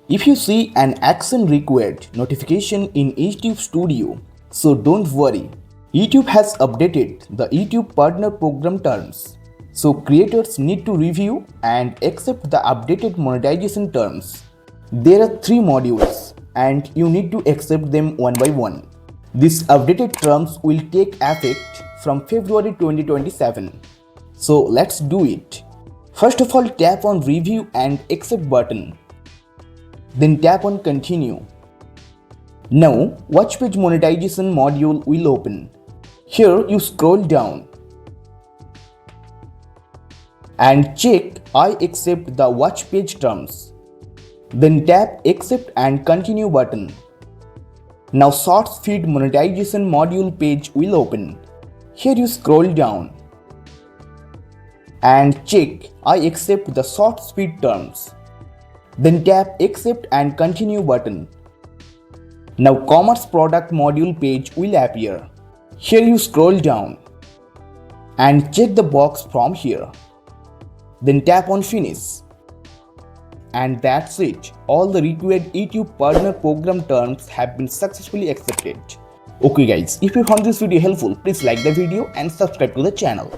If you see an action required notification in YouTube Studio, so don't worry. YouTube has updated the YouTube Partner Program terms. So creators need to review and accept the updated monetization terms. There are 3 modules and you need to accept them one by one. These updated terms will take effect from February 2027. So let's do it. First of all, tap on Review and Accept button. Then tap on Continue. Now, Watch Page Monetization module will open. Here you scroll down and check I accept the watch page terms. Then tap Accept and Continue button. Now Shorts Feed Monetization module page will open. Here you scroll down and check I accept the Shorts Feed terms. Then tap Accept and Continue button. Now Commerce Product module page will appear. Here you scroll down and check the box from here. Then tap on Finish. And that's it. All the required YouTube Partner Program terms have been successfully accepted. Okay guys, if you found this video helpful, please like the video and subscribe to the channel.